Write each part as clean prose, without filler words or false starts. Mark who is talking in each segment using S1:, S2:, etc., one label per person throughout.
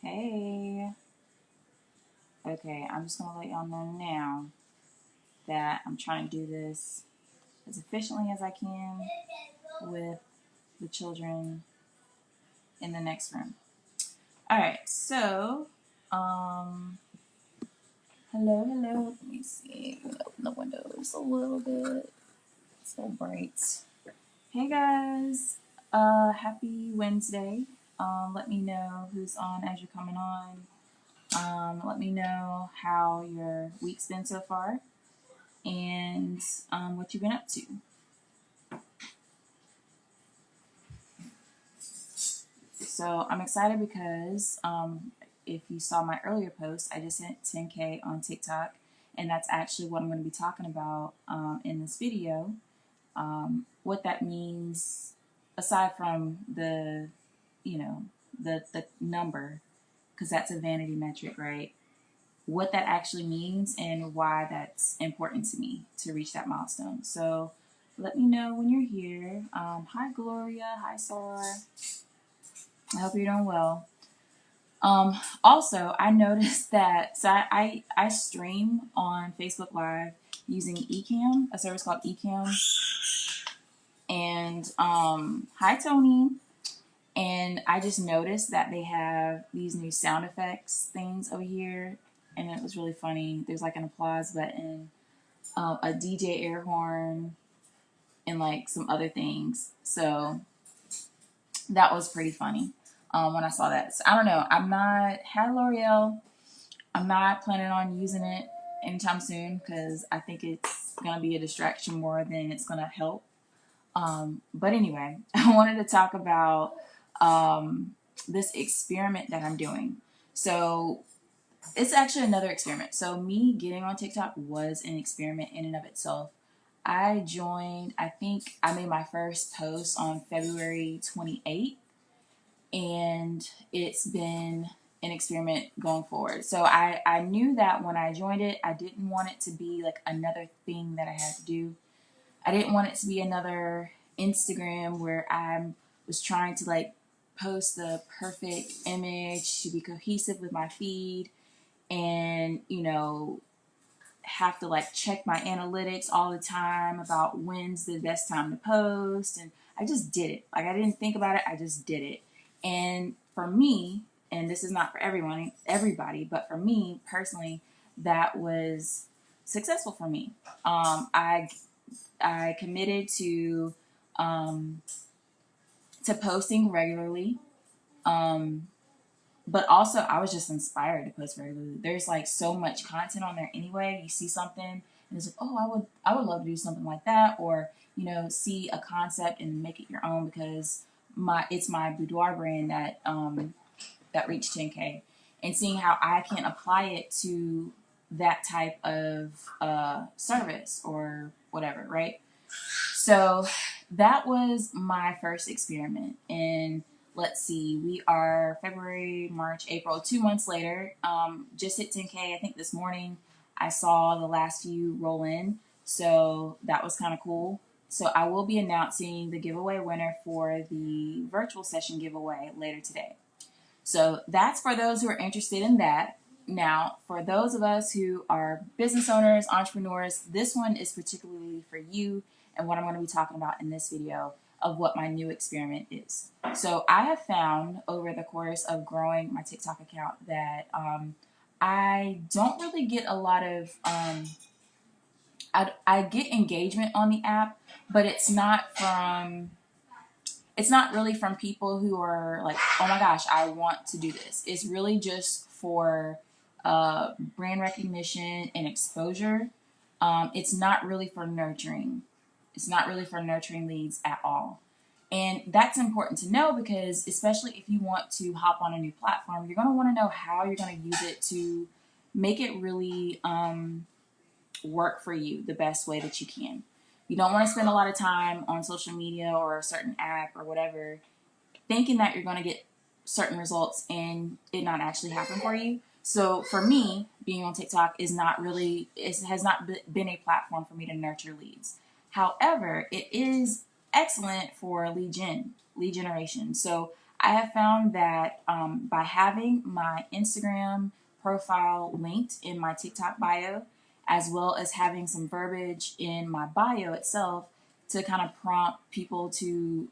S1: Hey. Okay, I'm just gonna let y'all know now that I'm trying to do this as efficiently as I can with the children in the next room. Alright, so, um, hello. Let me see. I'm gonna open the windows a little bit. It's so bright. Hey guys. Happy Wednesday. Let me know who's on as you're coming on. Let me know how your week's been so far and what you've been up to. So I'm excited because if you saw my earlier post, I just hit 10K on TikTok, and that's actually what I'm going to be talking about in this video. What that means, aside from the, the number, because that's a vanity metric, right? What that actually means and why that's important to me to reach that milestone. So let me know when you're here. Hi, Gloria. Hi, Sarah. I hope you're doing well. Also, I noticed that I stream on Facebook Live using Ecamm, a service called Ecamm. And hi, Tony. And I just noticed that they have these new sound effects things over here, and it was really funny. There's like an applause button, a DJ air horn, and like some other things. So that was pretty funny when I saw that. So I don't know. Hi L'Oreal. I'm not planning on using it anytime soon because I think it's going to be a distraction more than it's going to help. But anyway, I wanted to talk about this experiment that I'm doing. So it's actually another experiment. So me getting on TikTok was an experiment in and of itself. I think I made my first post on February 28th, and it's been an experiment going forward. So I knew that when I joined it, I didn't want it to be like another thing that I had to do. I didn't want it to be another Instagram where I was trying to like post the perfect image to be cohesive with my feed and, have to like check my analytics all the time about when's the best time to post. And I just did it. Like I didn't think about it. I just did it. And for me, and this is not for everybody, but for me personally, that was successful for me. I committed to posting regularly, but also I was just inspired to post regularly. There's like so much content on there anyway. You see something and it's like, oh, I would love to do something like that, or see a concept and make it your own because it's my boudoir brand that reached 10K, and seeing how I can apply it to that type of service or whatever, right? So that was my first experiment. And let's see, we are February, March, April, 2 months later. Just hit 10K. I think this morning I saw the last few roll in. So that was kind of cool. So I will be announcing the giveaway winner for the virtual session giveaway later today. So that's for those who are interested in that. Now, for those of us who are business owners, entrepreneurs, this one is particularly for you and what I'm going to be talking about in this video of what my new experiment is. So I have found over the course of growing my TikTok account that I don't really get a lot of, I get engagement on the app, but it's not really from people who are like, oh my gosh, I want to do this. It's really just for brand recognition and exposure. It's not really for nurturing. It's not really for nurturing leads at all. And that's important to know because especially if you want to hop on a new platform, you're going to want to know how you're going to use it to make it really work for you the best way that you can. You don't want to spend a lot of time on social media or a certain app or whatever thinking that you're going to get certain results and it not actually happen for you. So for me, being on TikTok has not been a platform for me to nurture leads. However, it is excellent for lead generation. So I have found that by having my Instagram profile linked in my TikTok bio, as well as having some verbiage in my bio itself to kind of prompt people to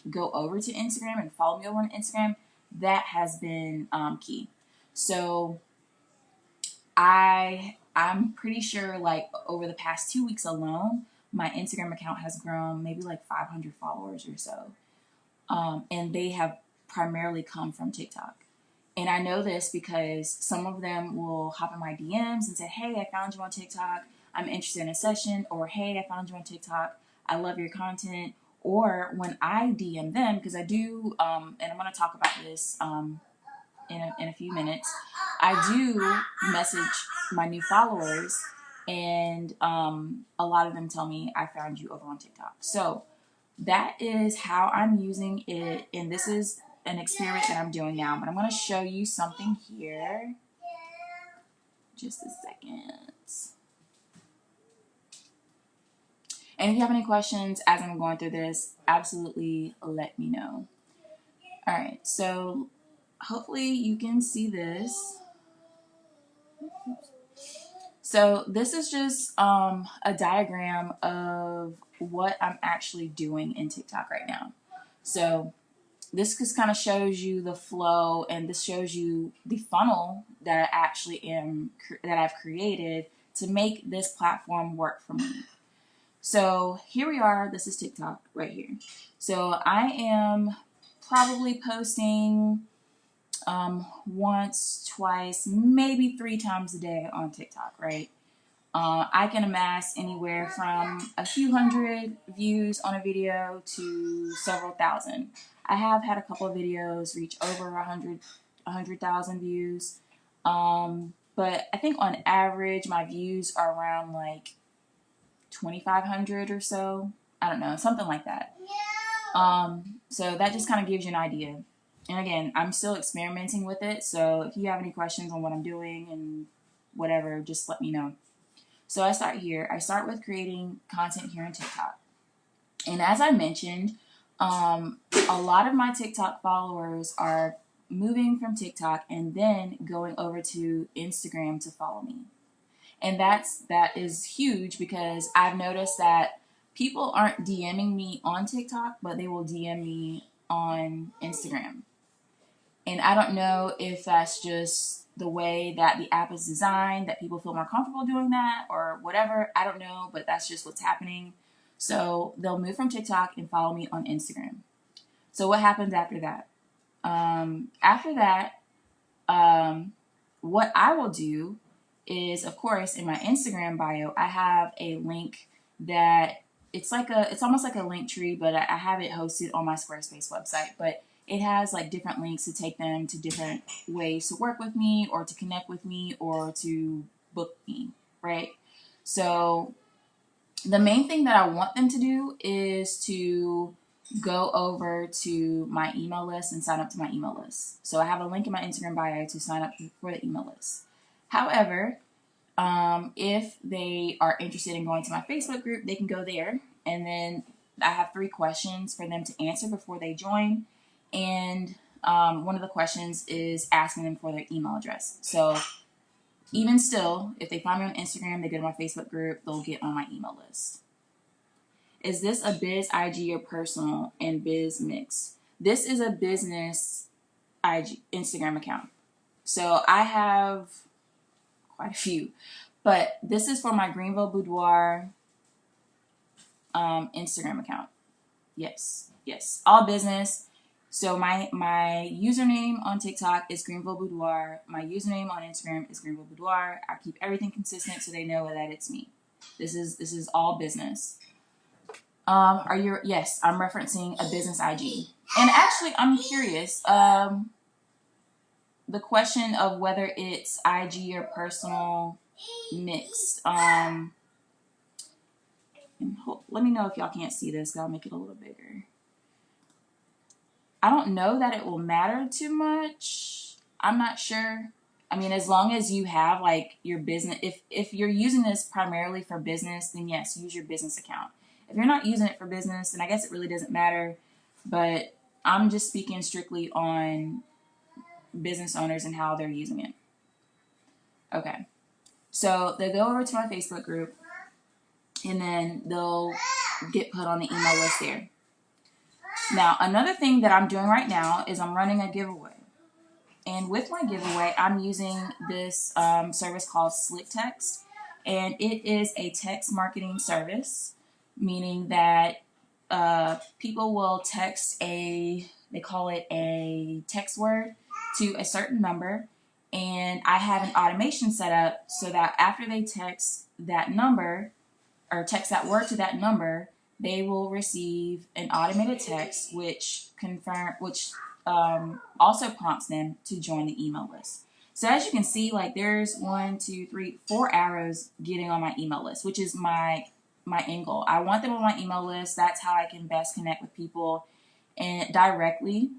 S1: go over to Instagram and follow me over on Instagram, that has been key. So I'm pretty sure like over the past 2 weeks alone, my Instagram account has grown maybe like 500 followers or so, and they have primarily come from TikTok. And I know this because some of them will hop in my DMs and say, "Hey, I found you on TikTok. I'm interested in a session," or "Hey, I found you on TikTok. I love your content." Or when I DM them, because I do, and I'm going to talk about this in a few minutes, I do message my new followers, and a lot of them tell me, "I found you over on TikTok." So that is how I'm using it, and this is an experiment that I'm doing now, but I'm going to show you something here. Just a second. And if you have any questions as I'm going through this, absolutely let me know. All right, so hopefully you can see this. So this is just a diagram of what I'm actually doing in TikTok right now. So this just kind of shows you the flow, and this shows you the funnel that I've created to make this platform work for me. So here we are. This is TikTok right here. So I am probably posting once, twice, maybe 3 times a day on TikTok, right? I can amass anywhere from a few hundred views on a video to several thousand. I have had a couple of videos reach over 100,000 views. But I think on average, my views are around like 2,500 or so. I don't know, something like that. So that just kind of gives you an idea. And again, I'm still experimenting with it. So if you have any questions on what I'm doing and whatever, just let me know. So I start here. I start with creating content here on TikTok. And as I mentioned, a lot of my TikTok followers are moving from TikTok and then going over to Instagram to follow me. And that is huge, because I've noticed that people aren't DMing me on TikTok, but they will DM me on Instagram. And I don't know if that's just the way that the app is designed, that people feel more comfortable doing that or whatever. I don't know, but that's just what's happening. So they'll move from TikTok and follow me on Instagram. So what happens after that? What I will do is, of course, in my Instagram bio, I have a link that it's almost like a link tree, but I have it hosted on my Squarespace website. But it has like different links to take them to different ways to work with me or to connect with me or to book me, right? So the main thing that I want them to do is to go over to my email list and sign up to my email list. So I have a link in my Instagram bio to sign up for the email list. However, if they are interested in going to my Facebook group, they can go there. And then I have 3 questions for them to answer before they join. And one of the questions is asking them for their email address. So even still, if they find me on Instagram, they go to my Facebook group, they'll get on my email list. Is this a biz IG or personal and biz mix? This is a business IG Instagram account. So I have quite a few, but this is for my Greenville Boudoir Instagram account. Yes, all business. So my username on TikTok is Greenville Boudoir. My username on Instagram is Greenville Boudoir. I keep everything consistent so they know that it's me. This is all business. Yes, I'm referencing a business IG. And actually, I'm curious. The question of whether it's IG or personal mixed. Let me know if y'all can't see this. I'll make it a little bigger. I don't know that it will matter too much. I'm not sure. I mean, as long as you have like your business, if you're using this primarily for business, then yes, use your business account. If you're not using it for business, then I guess it really doesn't matter. But I'm just speaking strictly on business owners and how they're using it. Okay. So they go over to my Facebook group and then they'll get put on the email list there. Now, another thing that I'm doing right now is I'm running a giveaway. And with my giveaway, I'm using this service called Slick Text. And it is a text marketing service, meaning that people will text they call it a text word to a certain number. And I have an automation set up so that after they text that number or text that word to that number, they will receive an automated text which also prompts them to join the email list. So as you can see, like there's 4 arrows getting on my email list, which is my end goal. I want them on my email list. That's how I can best connect with people and directly,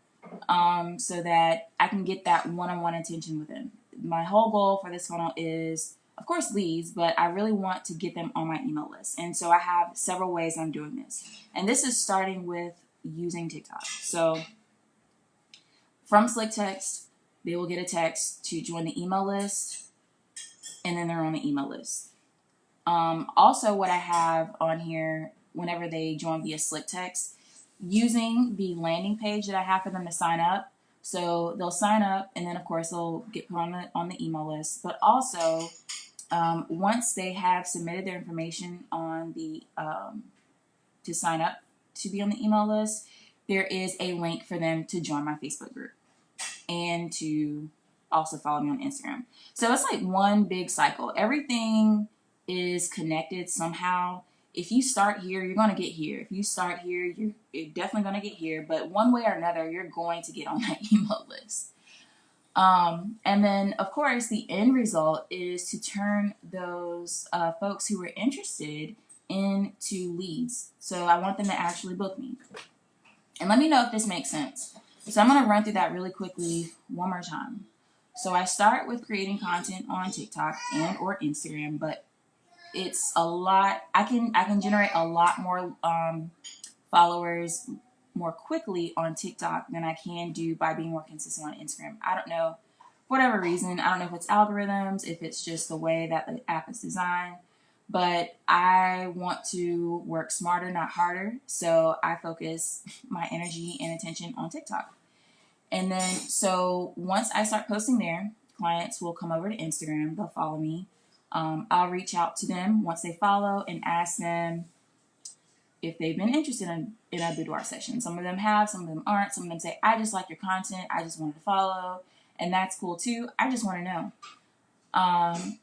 S1: so that I can get that one-on-one attention with them. My whole goal for this funnel is, of course, leads, but I really want to get them on my email list. And so I have several ways I'm doing this. And this is starting with using TikTok. So from Slick Text, they will get a text to join the email list, and then they're on the email list. Also, what I have on here, whenever they join via Slick Text, using the landing page that I have for them to sign up. So they'll sign up, and then of course they'll get put on the email list. But also, once they have submitted their information on the to sign up to be on the email list, there is a link for them to join my Facebook group and to also follow me on Instagram. So it's like one big cycle. Everything is connected somehow. If you start here, you're going to get here. If you start here, you're definitely going to get here. But one way or another, you're going to get on that email list. And then, of course, the end result is to turn those folks who are interested into leads. So I want them to actually book me. And let me know if this makes sense. So I'm going to run through that really quickly one more time. So I start with creating content on TikTok and or Instagram, but it's a lot. I can generate a lot more followers more quickly on TikTok than I can do by being more consistent on Instagram. I don't know, for whatever reason. I don't know if it's algorithms, if it's just the way that the app is designed, but I want to work smarter, not harder. So I focus my energy and attention on TikTok. And then, so once I start posting there, clients will come over to Instagram. They'll follow me. I'll reach out to them once they follow and ask them if they've been interested in a boudoir session. Some of them have, some of them aren't. Some of them say, I just like your content. I just wanted to follow. And that's cool too. I just want to know.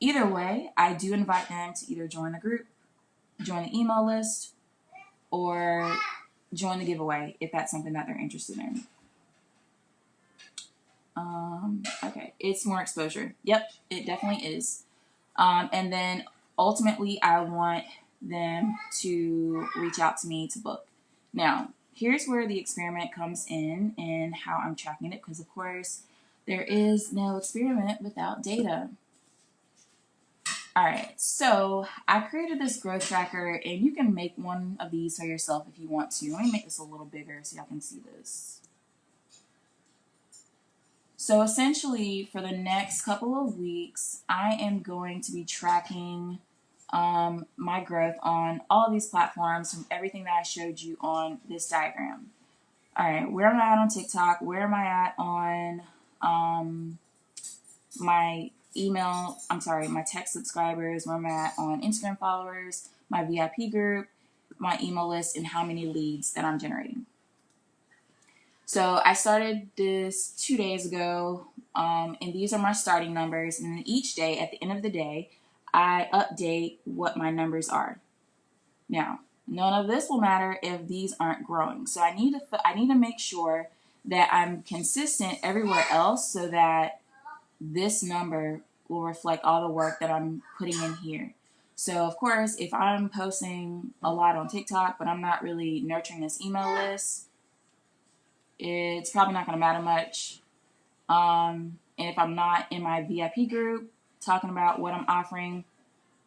S1: Either way, I do invite them to either join the group, join the email list, or join the giveaway if that's something that they're interested in. Okay, it's more exposure. Yep, it definitely is. And then ultimately, I want them to reach out to me to book. Now, here's where the experiment comes in and how I'm tracking it, because of course, there is no experiment without data. All right, so I created this growth tracker, and you can make one of these for yourself if you want to. Let me make this a little bigger so y'all can see this. So essentially, for the next couple of weeks, I am going to be tracking my growth on all of these platforms from everything that I showed you on this diagram. All right, where am I at on TikTok? Where am I at on my text subscribers? Where am I at on Instagram followers, my VIP group, my email list, and how many leads that I'm generating? So I started this 2 days ago, and these are my starting numbers. And then each day, at the end of the day, I update what my numbers are. Now, none of this will matter if these aren't growing. So I need to make sure that I'm consistent everywhere else so that this number will reflect all the work that I'm putting in here. So of course, if I'm posting a lot on TikTok, but I'm not really nurturing this email list, it's probably not going to matter much. And if I'm not in my VIP group talking about what I'm offering,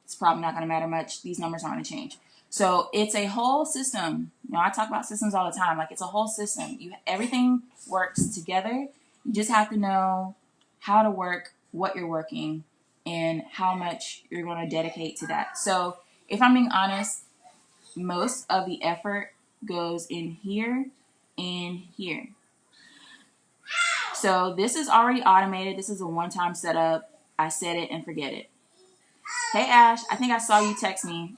S1: it's probably not going to matter much. These numbers aren't going to change. So it's a whole system. I talk about systems all the time. Like, it's a whole system. Everything works together. You just have to know how to work, what you're working, and how much you're going to dedicate to that. So if I'm being honest, most of the effort goes in here and here. So this is already automated. This is a one-time setup. I set it and forget it. Hey Ash, I think I saw you text me.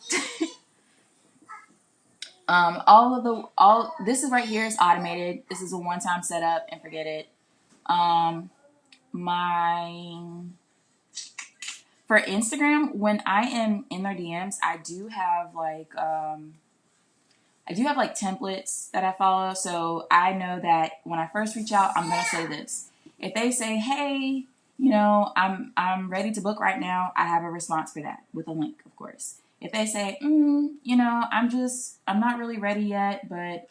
S1: All this is right here is automated. This is a one-time setup and forget it. My For Instagram, when I am in their DMs, I do have like templates that I follow. So I know that when I first reach out, I'm gonna say this. If they say, "Hey, I'm ready to book right now," I have a response for that with a link, of course. If they say, I'm not really ready yet, but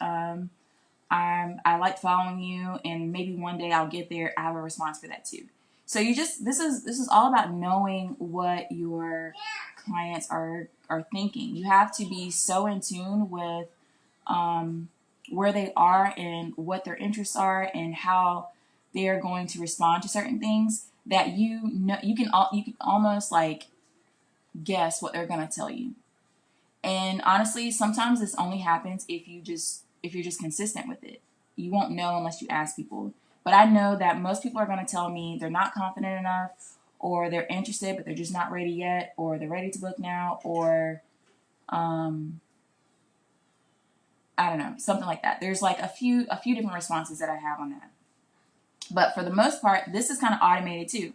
S1: I like following you, and maybe one day I'll get there, I have a response for that too. So this is all about knowing what your clients are thinking. You have to be so in tune with where they are and what their interests are and how they are going to respond to certain things, that you can almost like guess what they're going to tell you. And honestly, sometimes this only happens if you're just consistent with it. You won't know unless you ask people. But I know that most people are going to tell me they're not confident enough, or they're interested but they're just not ready yet, or they're ready to book now, or I don't know, something like that. There's like a few different responses that I have on that. But for the most part, this is kind of automated too.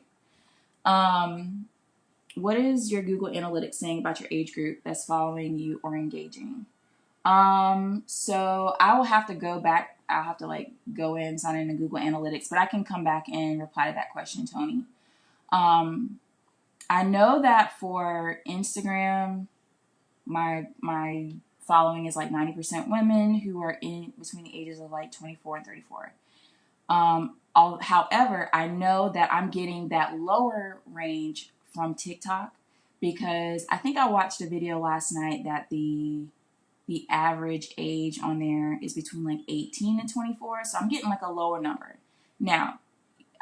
S1: What is your Google Analytics saying about your age group that's following you or engaging? So I will have to go back. I'll have to like go in, sign into Google Analytics, but I can come back and reply to that question, Tony. I know that for Instagram, my following is like 90% women who are in between the ages of like 24 and 34. However, I know that I'm getting that lower range from TikTok, because I think I watched a video last night that the average age on there is between like 18 and 24. So I'm getting like a lower number. Now,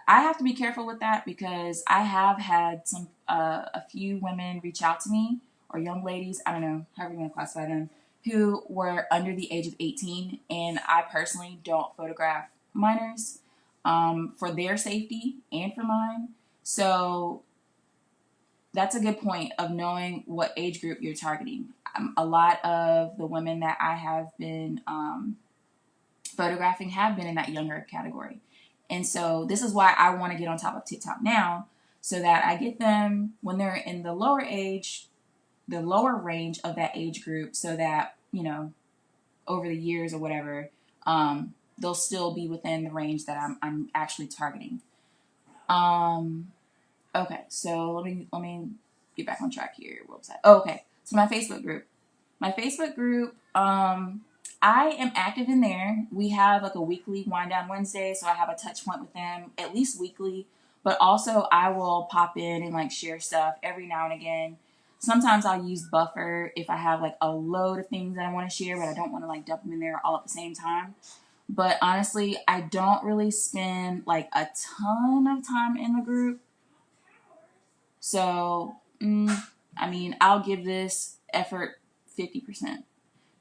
S1: I have to be careful with that, because I have had a few women reach out to me, or young ladies, I don't know, however you want to classify them, who were under the age of 18. And I personally don't photograph minors for their safety and for mine. So that's a good point of knowing what age group you're targeting. A lot of the women that I have been photographing have been in that younger category. And so this is why I want to get on top of TikTok now, so that I get them when they're in the lower range of that age group, so that, over the years or whatever, they'll still be within the range that I'm actually targeting. Okay, so let me get back on track here. What was that? Oh, okay. So my Facebook group. I am active in there. We have like a weekly wind down Wednesday, so I have a touch point with them at least weekly. But also I will pop in and like share stuff every now and again. Sometimes I'll use Buffer if I have like a load of things that I want to share, but I don't want to like dump them in there all at the same time. But honestly, I don't really spend like a ton of time in the group. So, I'll give this effort 50%.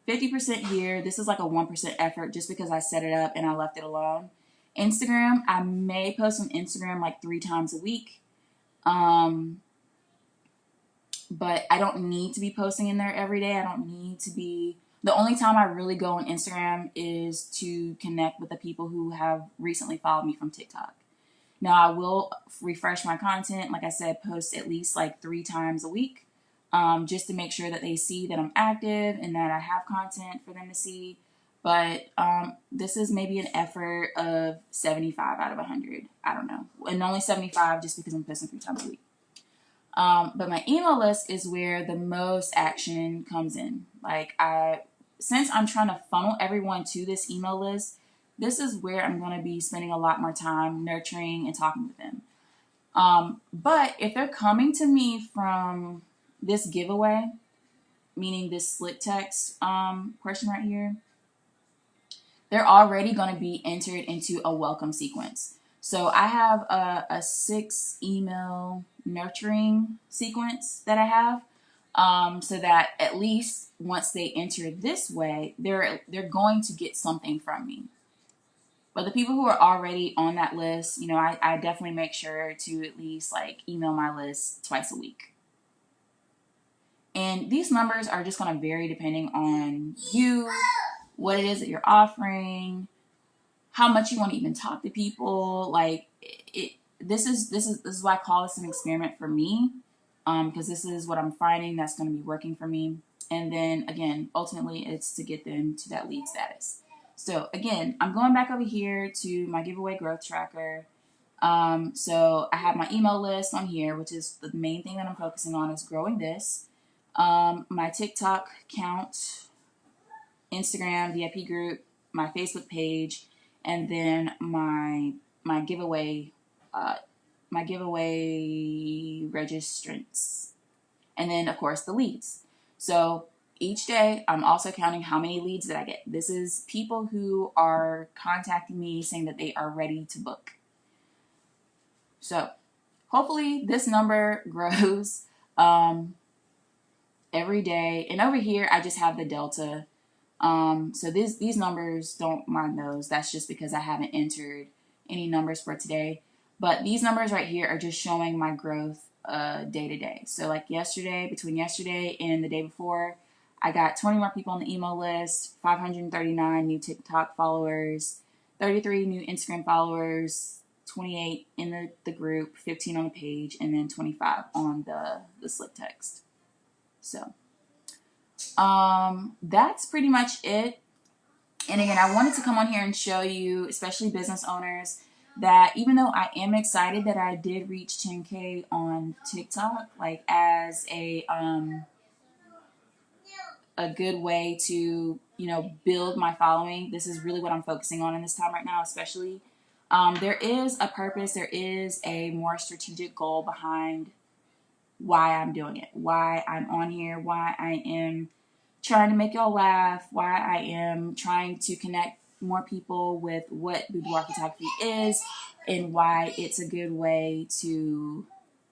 S1: 50% here. This is like a 1% effort just because I set it up and I left it alone. Instagram, I may post on Instagram like 3 times a week. But I don't need to be posting in there every day. I don't need to be. The only time I really go on Instagram is to connect with the people who have recently followed me from TikTok. Now, I will refresh my content. Like I said, post at least like 3 times a week, just to make sure that they see that I'm active and that I have content for them to see. But this is maybe an effort of 75 out of 100. I don't know. And only 75 just because I'm posting 3 times a week. But my email list is where the most action comes in. Since I'm trying to funnel everyone to this email list, this is where I'm going to be spending a lot more time nurturing and talking with them. But if they're coming to me from this giveaway, meaning this slick text portion right here, they're already going to be entered into a welcome sequence. So I have a 6 email nurturing sequence that I have, so that at least once they enter this way, they're going to get something from me. But the people who are already on that list, you know, I definitely make sure to at least like email my list twice a week. And these numbers are just going to vary depending on you, what it is that you're offering, how much you want to even talk to people. Like this is why I call this an experiment for me, because this is what I'm finding that's going to be working for me. And then again, ultimately, it's to get them to that lead status. So again, I'm going back over here to my giveaway growth tracker. So I have my email list on here, which is the main thing that I'm focusing on is growing this. My TikTok count, Instagram, VIP group, my Facebook page, and then my giveaway registrants, and then of course the leads. So each day I'm also counting how many leads that I get. This is people who are contacting me saying that they are ready to book. So hopefully this number grows every day. And over here I just have the delta. So these numbers, don't mind those. That's just because I haven't entered any numbers for today. But these numbers right here are just showing my growth day to day. So like between yesterday and the day before, I got 20 more people on the email list, 539 new TikTok followers, 33 new Instagram followers, 28 in the group, 15 on the page, and then 25 on the slip text. So that's pretty much it. And again, I wanted to come on here and show you, especially business owners, that even though I am excited that I did reach 10K on TikTok, like as a good way to, you know, build my following. This is really what I'm focusing on in this time right now, especially. There is a purpose. There is a more strategic goal behind why I'm doing it, why I'm on here, why I am trying to make y'all laugh, why I am trying to connect more people with what boudoir photography is, and why it's a good way to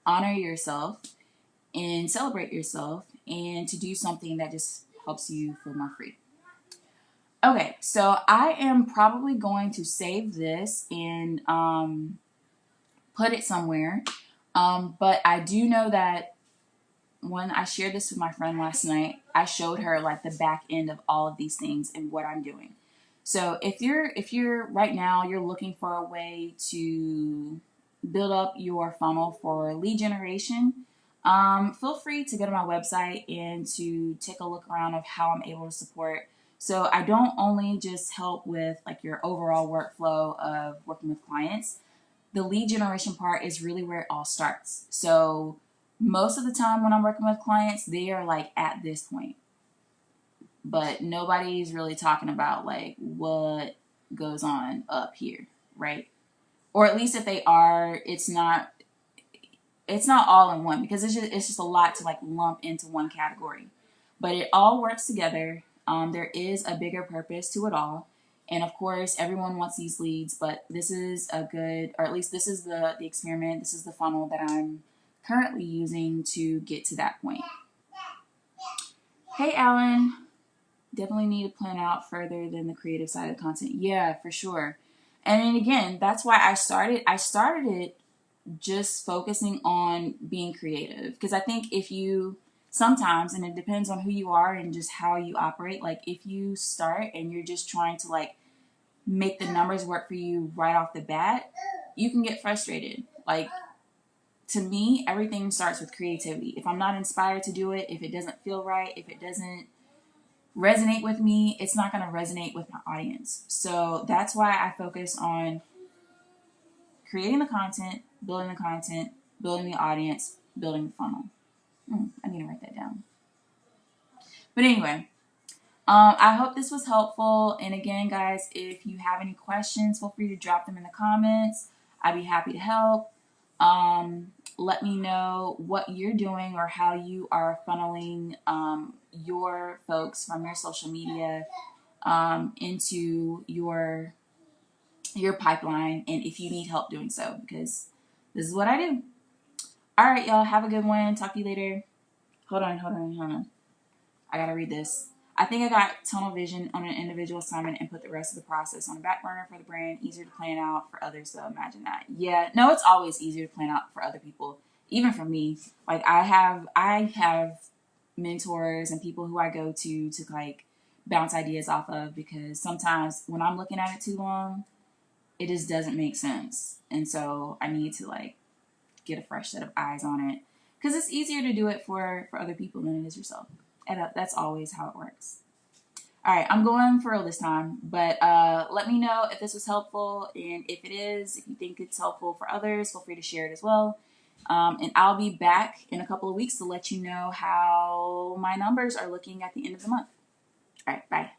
S1: honor yourself and celebrate yourself and to do something that just helps you feel more free. Okay, so I am probably going to save this and put it somewhere. But I do know that when I shared this with my friend last night, I showed her like the back end of all of these things and what I'm doing. So if you're right now, you're looking for a way to build up your funnel for lead generation, feel free to go to my website and to take a look around of how I'm able to support. So I don't only just help with like your overall workflow of working with clients. The lead generation part is really where it all starts. So most of the time when I'm working with clients, they are like at this point, but nobody's really talking about like what goes on up here, right? Or at least if they are, it's not all in one, because it's just a lot to like lump into one category, but it all works together. There is a bigger purpose to it all. And of course, everyone wants these leads, but this is a good, or at least this is the experiment. This is the funnel that I'm currently using to get to that point. Hey, Alan, definitely need to plan out further than the creative side of the content. Yeah, for sure. And then again, that's why I started it just focusing on being creative. Because I think if you sometimes, and it depends on who you are and just how you operate, like if you start and you're just trying to like make the numbers work for you right off the bat, you can get frustrated. Like, to me, everything starts with creativity. If I'm not inspired to do it, if it doesn't feel right, if it doesn't resonate with me, it's not going to resonate with my audience. So that's why I focus on creating the content, building the audience, building the funnel. I need to write that down. But anyway, I hope this was helpful. And again, guys, if you have any questions, feel free to drop them in the comments. I'd be happy to help. Let me know what you're doing or how you are funneling your folks from your social media into your pipeline, and if you need help doing so, because this is what I do. All right, y'all. Have a good one. Talk to you later. Hold on. I gotta read this. I think I got tunnel vision on an individual assignment and put the rest of the process on the back burner for the brand. Easier to plan out for others, so imagine that. Yeah, no, it's always easier to plan out for other people, even for me. Like I have mentors and people who I go to like bounce ideas off of, because sometimes when I'm looking at it too long, it just doesn't make sense, and so I need to like get a fresh set of eyes on it, because it's easier to do it for other people than it is yourself. And that's always how it works. All right, I'm going for real this time, but let me know if this was helpful, and if it is, if you think it's helpful for others, feel free to share it as well. And I'll be back in a couple of weeks to let you know how my numbers are looking at the end of the month. All right, bye.